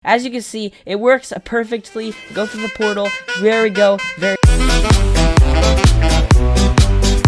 As you can see, it works perfectly. Go through the portal. There we go.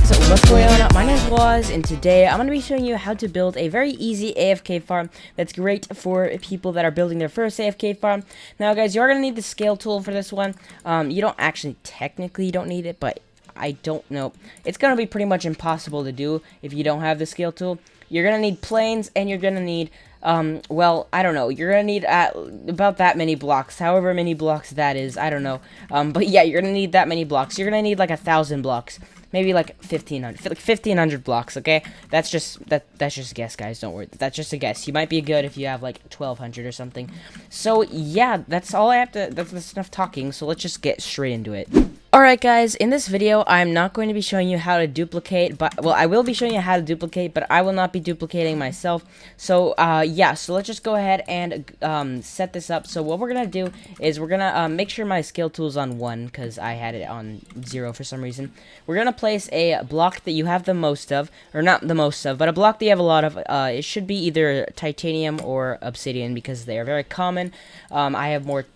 So what's going on? My name is Wazz, and today I'm going to be showing you how to build a very easy AFK farm that's great for people that are building their first AFK farm. Now guys, you're going to need the scale tool for this one. You don't actually, technically you don't need it, but I don't know. It's going to be pretty much impossible to do if you don't have the scale tool. You're going to need planes, and you're going to need well, I don't know. You're gonna need about that many blocks, however many blocks that is. I don't know. But yeah, you're gonna need that many blocks. You're gonna need like 1,000 blocks, maybe like 1,500 blocks. Okay, that's just that's just a guess, guys. Don't worry. That's just a guess. You might be good if you have like 1,200 or something. So yeah, that's all I have to. That's enough talking. So let's just get straight into it. Alright guys, in this video, I'm not going to be showing you how to duplicate, but, well, I will be showing you how to duplicate, but I will not be duplicating myself. So, yeah, so let's just go ahead and, set this up. So what we're gonna do is we're gonna, make sure my skill tool's on 1, because I had it on 0 for some reason. We're gonna place a block that you have the most of, or not the most of, but a block that you have a lot of. It should be either titanium or obsidian, because they are very common. I have more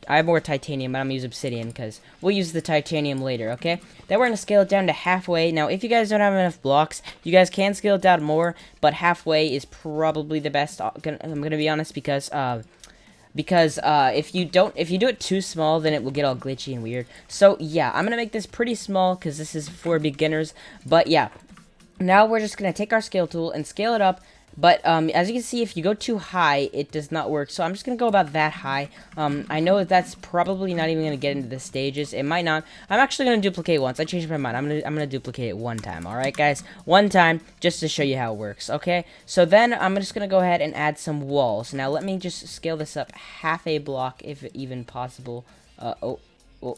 titanium, but I'm gonna use obsidian, because we'll use the titanium later, okay? Then we're going to scale it down to halfway. Now, if you guys don't have enough blocks, you guys can scale it down more, but halfway is probably the best. I'm going to be honest, because if you do it too small, then it will get all glitchy and weird. So, yeah, I'm going to make this pretty small, because this is for beginners, but yeah. Now we're just going to take our scale tool and scale it up. But, as you can see, if you go too high, it does not work. So I'm just going to go about that high. I know that's probably not even going to get into the stages. It might not. I'm actually going to duplicate once. I changed my mind. I'm going to duplicate it one time. Alright, guys? One time, just to show you how it works. Okay? So then, I'm just going to go ahead and add some walls. Now, let me just scale this up half a block, if even possible. Will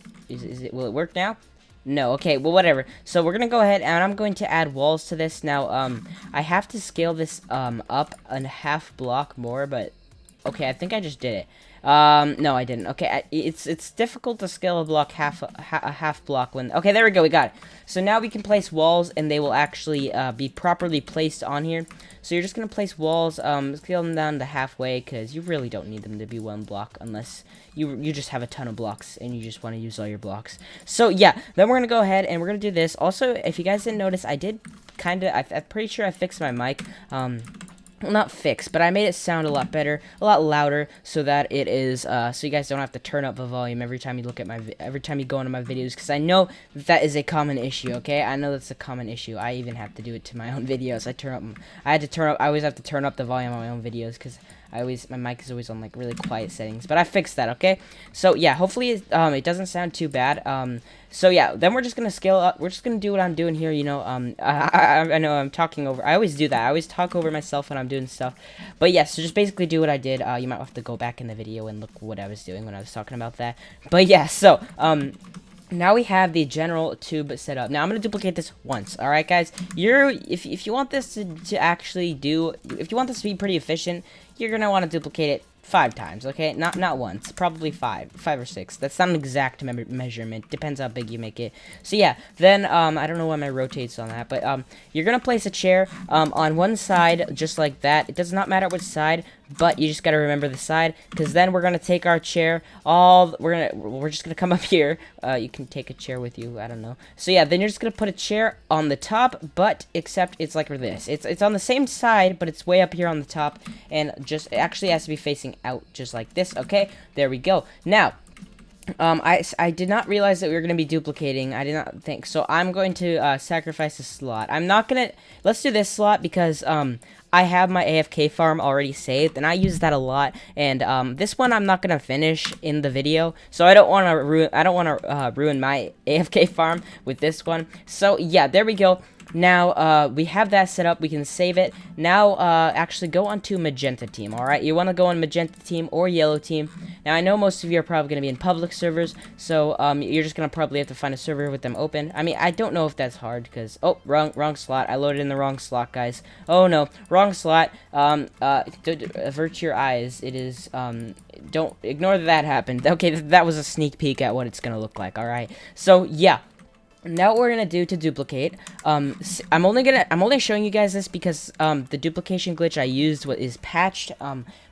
it work now? No, okay, well, whatever. So we're gonna go ahead, and I'm going to add walls to this. Now, I have to scale this, up a half block more, but, okay, I think I just did it. No, I didn't. Okay, it's difficult to scale a block a half block when, okay, there we go, we got it. So now we can place walls, and they will actually, be properly placed on here. So you're just gonna place walls, scale them down to halfway, because you really don't need them to be one block, unless you just have a ton of blocks, and you just want to use all your blocks. So yeah, then we're gonna go ahead, and we're gonna do this. Also, if you guys didn't notice, I did kinda, I'm pretty sure I fixed my mic, well, not fixed, but I made it sound a lot better, a lot louder, so that it is, so you guys don't have to turn up the volume every time you look at every time you go into my videos, because I know that is a common issue, okay? I know that's a common issue. I even have to do it to my own videos. I always have to turn up the volume on my own videos, because my mic is always on, like, really quiet settings, but I fixed that, okay? So, yeah, hopefully, it doesn't sound too bad, so, yeah, then we're just gonna scale up, we're just gonna do what I'm doing here, you know, I know I'm talking over, I always do that, I always talk over myself when I'm doing stuff, but, yeah, so just basically do what I did. You might have to go back in the video and look what I was doing when I was talking about that, but, yeah, so, now we have the general tube set up. Now I'm gonna duplicate this once. All right, guys. If you want this to actually do, if you want this to be pretty efficient, you're gonna want to duplicate it 5 times. Okay, not once. Probably 5 or 6. That's not an exact measurement. Depends how big you make it. So yeah. Then I don't know why my rotates on that, but you're gonna place a chair on one side just like that. It does not matter which side, but you just gotta remember the side, because then we're gonna take our chair. We're just gonna come up here. You can take a chair with you. I don't know. So yeah, then you're just gonna put a chair on the top, but except it's like this. It's on the same side, but it's way up here on the top, and it actually has to be facing out just like this. Okay, there we go. Now, I did not realize that we were going to be duplicating. I did not think. So I'm going to sacrifice a slot. I'm not going to... Let's do this slot because I have my AFK farm already saved, and I use that a lot. And this one I'm not going to finish in the video, so I don't want to ruin my AFK farm with this one. So yeah, there we go. Now, we have that set up. We can save it. Now, actually go on to magenta team, alright? You want to go on magenta team or yellow team. Now, I know most of you are probably going to be in public servers, so, you're just going to probably have to find a server with them open. I mean, I don't know if that's hard, because, oh, wrong slot. I loaded in the wrong slot, guys. Oh, no, wrong slot. Avert your eyes. It is, don't ignore that happened. Okay, that was a sneak peek at what it's going to look like, alright? So, yeah. Now what we're gonna do to duplicate, I'm only showing you guys this because the duplication glitch I used is patched,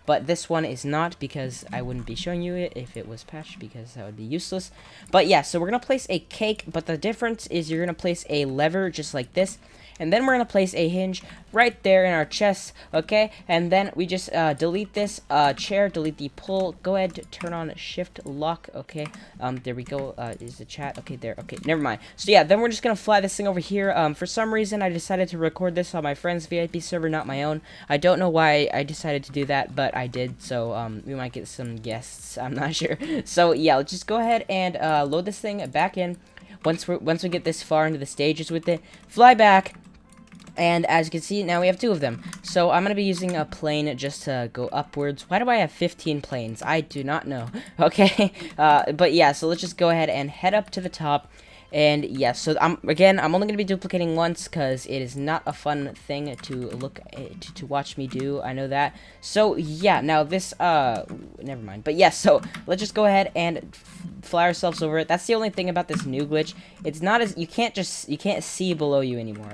but this one is not, because I wouldn't be showing you it if it was patched, because that would be useless. But yeah, so we're gonna place a cake, but the difference is you're gonna place a lever just like this, and then we're going to place a hinge right there in our chest, okay? And then we just delete this chair, delete the pull. Go ahead, turn on shift lock, okay? There we go. Is the chat? Okay, there. Okay, never mind. So yeah, then we're just going to fly this thing over here. For some reason, I decided to record this on my friend's VIP server, not my own. I don't know why I decided to do that, but I did. So we might get some guests. I'm not sure. So yeah, let's just go ahead and load this thing back in. Once we get this far into the stages with it, fly back. And as you can see, now we have 2 of them. So I'm going to be using a plane just to go upwards. Why do I have 15 planes? I do not know. Okay. But yeah, so let's just go ahead and head up to the top. And yeah, so I'm only going to be duplicating once, because it is not a fun thing to look at, to watch me do. I know that. So yeah, now this, never mind. But yeah, so let's just go ahead and fly ourselves over it. That's the only thing about this new glitch. It's not as, you can't see below you anymore.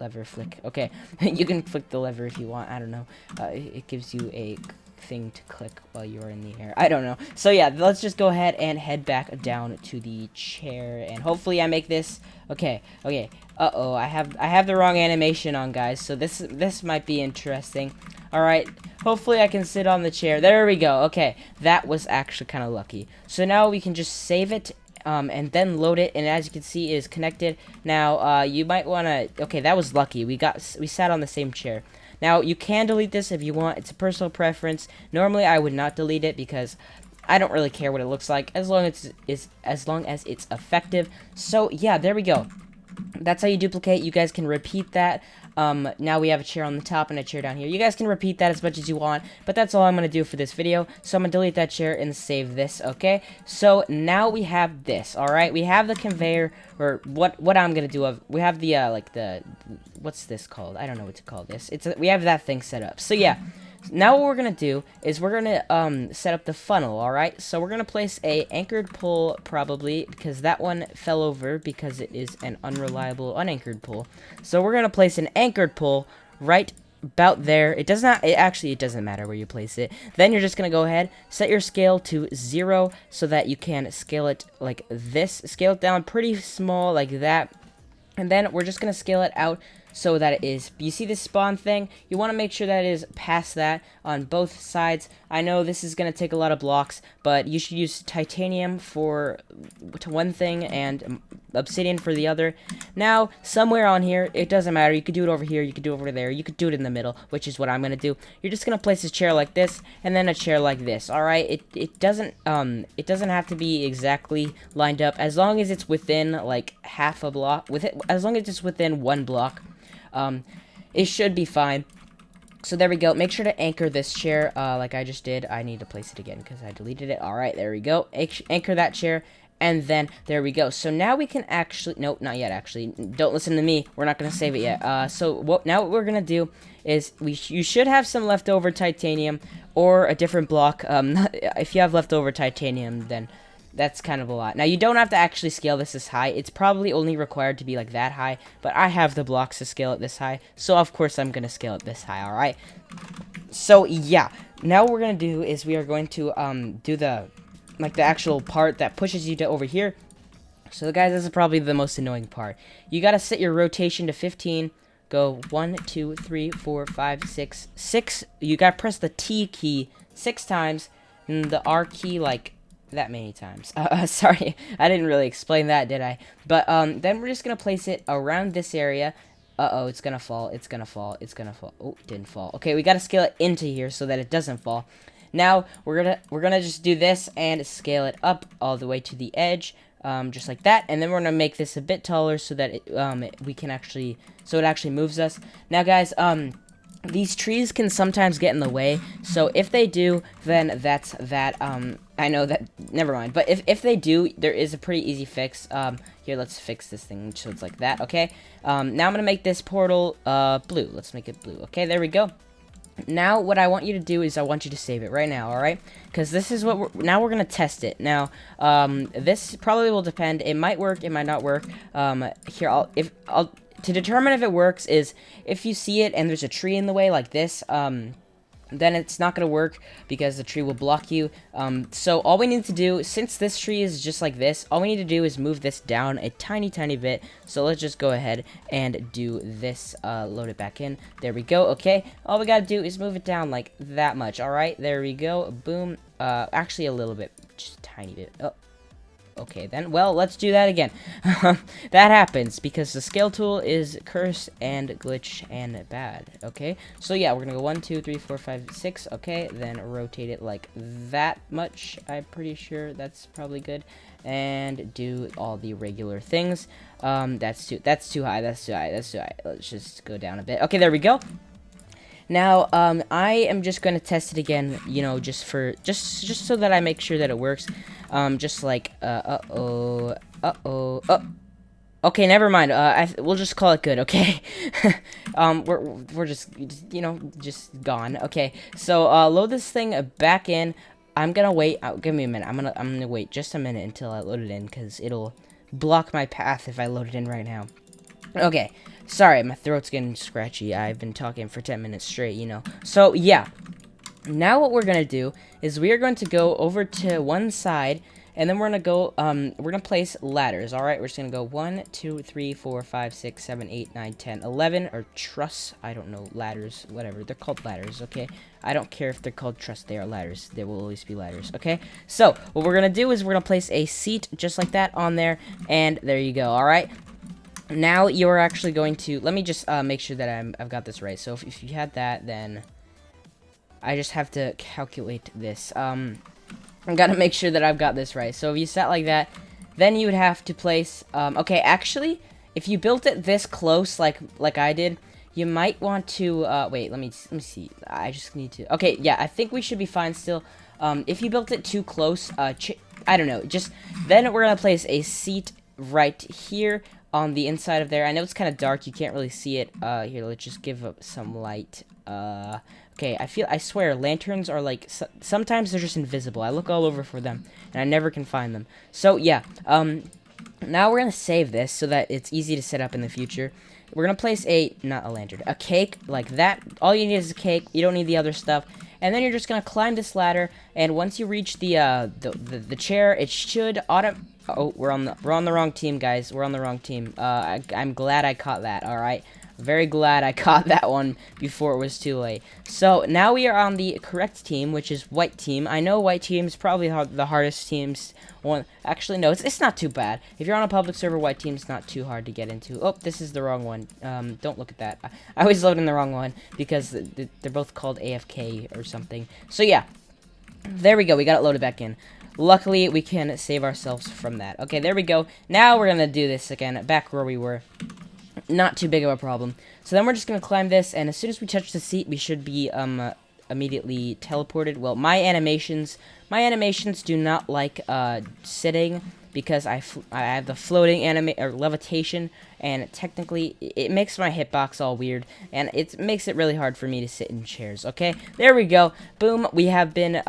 Lever flick. Okay, you can flick the lever if you want. I don't know. It gives you a thing to click while you're in the air. I don't know. So yeah, let's just go ahead and head back down to the chair, and hopefully I make this. Okay. Uh-oh, I have the wrong animation on, guys. So this might be interesting. All right. Hopefully I can sit on the chair. There we go. Okay, that was actually kind of lucky. So now we can just save it. And then load it, and as you can see, it is connected. Now, you might want to... Okay, that was lucky. We sat on the same chair. Now, you can delete this if you want. It's a personal preference. Normally, I would not delete it, because I don't really care what it looks like, as long as it's effective. So, yeah, there we go. That's how you duplicate. You guys can repeat that. Now we have a chair on the top and a chair down here. You guys can repeat that as much as you want, but that's all I'm going to do for this video. So I'm going to delete that chair and save this, okay? So now we have this, alright? We have the conveyor, or what I'm going to do, we have the, what's this called? I don't know what to call this. We have that thing set up. So yeah. Now what we're going to do is we're going to set up the funnel, alright? So we're going to place a anchored pull, probably, because that one fell over because it is an unreliable unanchored pull. So we're going to place an anchored pull right about there. It doesn't matter where you place it. Then you're just going to go ahead, set your scale to 0 so that you can scale it like this. Scale it down pretty small like that. And then we're just going to scale it out so that it is, you see this spawn thing? You want to make sure that it is past that on both sides. I know this is going to take a lot of blocks, but you should use titanium to one thing and obsidian for the other. Now, somewhere on here, it doesn't matter. You could do it over here, you could do it over there, you could do it in the middle, which is what I'm going to do. You're just going to place a chair like this, and then a chair like this, alright? It doesn't have to be exactly lined up, as long as it's within, like, half a block, as long as it's within 1 block. It should be fine. So there we go. Make sure to anchor this chair like I just did. I need to place it again because I deleted it. Alright, there we go. Anchor that chair. And then, there we go. So now we can actually... Nope, not yet, actually. Don't listen to me. We're not going to save it yet. Now what we're going to do is... You should have some leftover titanium or a different block. If you have leftover titanium, then... That's kind of a lot. Now, you don't have to actually scale this high. It's probably only required to be, like, that high. But I have the blocks to scale it this high. So, of course, I'm going to scale it this high, alright? So, yeah. Now, what we're going to do is we are going to do the actual part that pushes you to over here. So, guys, this is probably the most annoying part. You got to set your rotation to 15. Go 1, 2, 3, 4, 5, 6. 6. You got to press the T key 6 times. And the R key, like... that many times. Sorry, I didn't really explain that, did I? But, then we're just gonna place it around this area. Uh-oh, it's gonna fall, it's gonna fall, it's gonna fall. Oh, it didn't fall. Okay, we gotta scale it into here so that it doesn't fall. Now, we're gonna just do this and scale it up all the way to the edge, just like that. And then we're gonna make this a bit taller so that it actually moves us. Now, guys, these trees can sometimes get in the way, so if they do, then that's that. I know that, never mind, but if they do, there is a pretty easy fix. Here, let's fix this thing so it's like that, okay? Now I'm gonna make this portal, blue. Let's make it blue, okay? There we go. Now, what I want you to do is I want you to save it right now, alright? Because this is what now we're gonna test it. Now, this probably will depend. It might work, it might not work. To determine if it works is if you see it and there's a tree in the way like this, then it's not going to work because the tree will block you. So all we need to do, since this tree is just like this, all we need to do is move this down a tiny bit. So let's just go ahead and do this, load it back in. There we go. Okay, all we got to do is move it down like that much. All right, there we go. Boom. Actually a little bit, just a tiny bit. Oh. Okay, then, well, let's do that again. That happens because the scale tool is curse and glitch and bad. Okay, so yeah, we're gonna go 1, 2, 3, 4, 5, 6. Okay, then rotate it like that much. I'm pretty sure that's probably good, and do all the regular things. That's too high. That's too high. Let's just go down a bit. Okay, there we go. Now, I am just going to test it again, you know, just so that I make sure that it works. Just like, okay, never mind. We'll just call it good, okay? We're just, you know, just gone. Okay, so, load this thing back in. I'm gonna wait. Give me a minute. I'm gonna wait just a minute until I load it in, because it'll block my path if I load it in right now. Okay, sorry, my throat's getting scratchy. I've been talking for 10 minutes straight, you know. So, yeah. Now what we're going to do is we are going to go over to one side, and then we're going to go, we're going to place ladders, alright? We're just going to go 1, 2, 3, 4, 5, 6, 7, 8, 9, 10, 11, or truss, I don't know, ladders, whatever. They're called ladders, okay? I don't care if they're called truss, they are ladders. There will always be ladders, okay? So, what we're going to do is we're going to place a seat just like that on there, and there you go, alright? Now you're actually going to, let me just make sure that I've got this right. So if you had that, then I just have to calculate this. I gotta make sure that I've got this right. So if you sat like that, then you would have to place, okay, actually, if you built it this close, like I did, you might want to, wait, let me see. I just need to, okay, yeah, I think we should be fine still. If you built it too close, I don't know, just, then we're gonna place a seat right here on the inside of there. I know it's kind of dark, you can't really see it. Here, let's just give up some light. Okay, I swear, lanterns are like, sometimes they're just invisible. I look all over for them, and I never can find them. So, yeah, now we're gonna save this so that it's easy to set up in the future. We're gonna place not a lantern, a cake like that. All you need is a cake, you don't need the other stuff. And then you're just gonna climb this ladder, and once you reach the chair, it should oh, we're on the wrong team, guys. We're on the wrong team. I'm glad I caught that. All right, very glad I caught that one before it was too late. So now we are on the correct team, which is white team. I know white team is probably the hardest teams. Actually, no, it's not too bad. If you're on a public server, white team's not too hard to get into. Oh, this is the wrong one. Don't look at that. I always load in the wrong one because they're both called AFK or something. So yeah, there we go. We got it loaded back in. Luckily, we can save ourselves from that. Okay, there we go. Now we're gonna do this again, back where we were. Not too big of a problem. So then we're just gonna climb this, and as soon as we touch the seat, we should be immediately teleported. Well, my animations do not like sitting, because I have the floating levitation, and technically it makes my hitbox all weird, and it makes it really hard for me to sit in chairs. Okay, there we go. Boom, we have been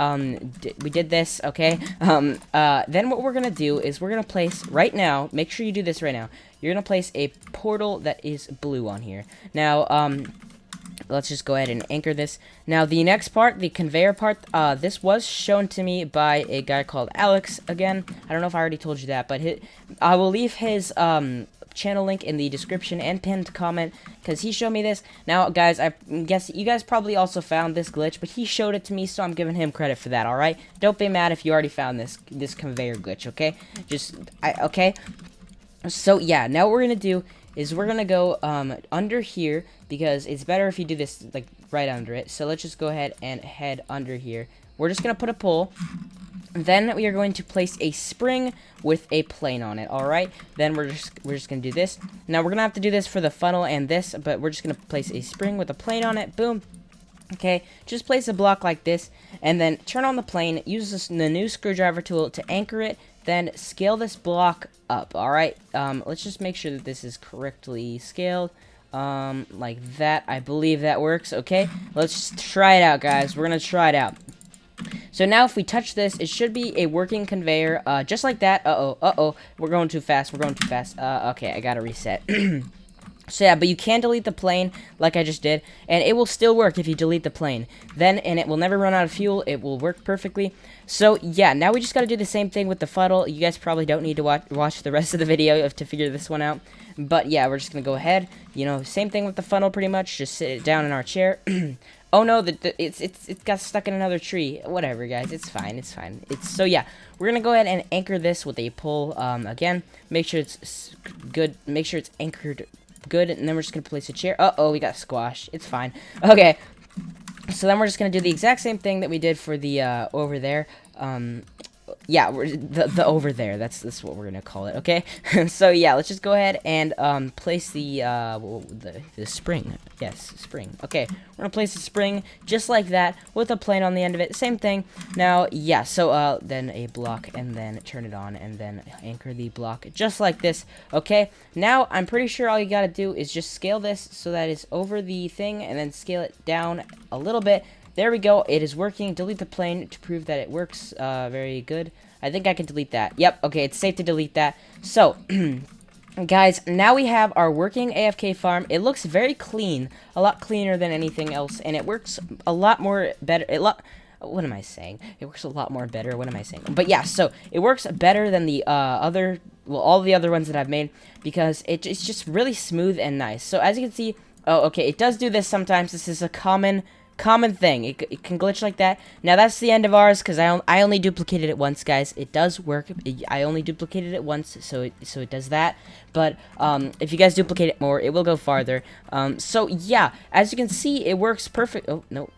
we did this. Okay, then what we're gonna do is we're gonna place right now. Make sure you do this right now. You're gonna place a portal that is blue on here. Now, let's just go ahead and anchor this. Now, the next part, the conveyor part, this was shown to me by a guy called Alex. Again, I don't know if I already told you that, but I will leave his channel link in the description and pinned comment, because he showed me this. Now, guys, I guess you guys probably also found this glitch, but he showed it to me, so I'm giving him credit for that, alright? Don't be mad if you already found this conveyor glitch, okay? Okay? So, yeah, now what we're gonna do is we're gonna go under here, because it's better if you do this like right under it. So let's just go ahead and head under here. We're just gonna put a pole. Then we are going to place a spring with a plane on it. All right. Then we're just gonna do this. Now we're gonna have to do this for the funnel and this, but we're just gonna place a spring with a plane on it. Boom. Okay, just place a block like this, and then turn on the plane, use the new screwdriver tool to anchor it, then scale this block up, alright? Let's just make sure that this is correctly scaled, like that. I believe that works, okay? Let's try it out, guys. We're gonna try it out. So now if we touch this, it should be a working conveyor, just like that. Uh-oh, we're going too fast, okay, I gotta reset. So yeah, but you can delete the plane like I just did, and it will still work if you delete the plane. Then, and it will never run out of fuel. It will work perfectly. So yeah, now we just got to do the same thing with the funnel. You guys probably don't need to watch the rest of the video to figure this one out. But yeah, we're just going to go ahead. You know, same thing with the funnel pretty much. Just sit it down in our chair. Oh no, it got stuck in another tree. Whatever, guys. It's fine. It's fine. So yeah, we're gonna go ahead and anchor this with a pole. Again, make sure it's good. Make sure it's anchored good, and then we're just gonna place a chair. Uh-oh, we got squashed. It's fine. Okay, so then we're just gonna do the exact same thing that we did for the over there. Yeah, the over there. That's what we're gonna call it. Okay. So yeah, let's just go ahead and place the spring. Yes, spring. Okay, we're gonna place the spring just like that with a plane on the end of it. Same thing. Now, yeah. So then a block, and then turn it on, and then anchor the block just like this. Okay. Now I'm pretty sure all you gotta do is just scale this so that it's over the thing, and then scale it down a little bit. There we go. It is working. Delete the plane to prove that it works. Very good. I think I can delete that. Yep. Okay, it's safe to delete that. So, guys, now we have our working AFK farm. It looks very clean. A lot cleaner than anything else. And it works a lot more better. What am I saying? It works a lot more better. What am I saying? But yeah, so it works better than the all the other ones that I've made, because it's just really smooth and nice. So as you can see, oh, okay, it does do this sometimes. This is a common thing. It can glitch like that. Now that's the end of ours, because I only duplicated it once, guys. It does work. I only duplicated it once, so it does that. But if you guys duplicate it more, it will go farther. So yeah, as you can see, it works perfect. Oh no,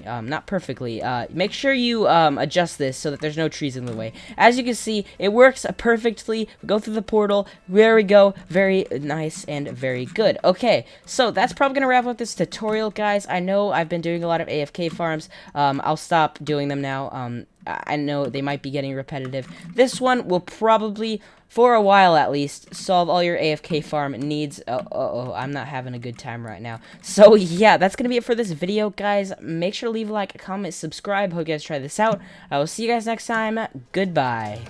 not perfectly. Make sure you adjust this so that there's no trees in the way. As you can see, it works perfectly. Go through the portal. There we go. Very nice and very good. Okay, so that's probably gonna wrap up this tutorial, guys. I know I've been doing a lot of AFK farms. I'll stop doing them now. I know they might be getting repetitive. This one will probably, for a while at least, solve all your AFK farm needs. I'm not having a good time right now. So yeah, that's gonna be it for this video, guys. Make sure to leave a like, comment, subscribe. Hope you guys try this out. I will see you guys next time. Goodbye.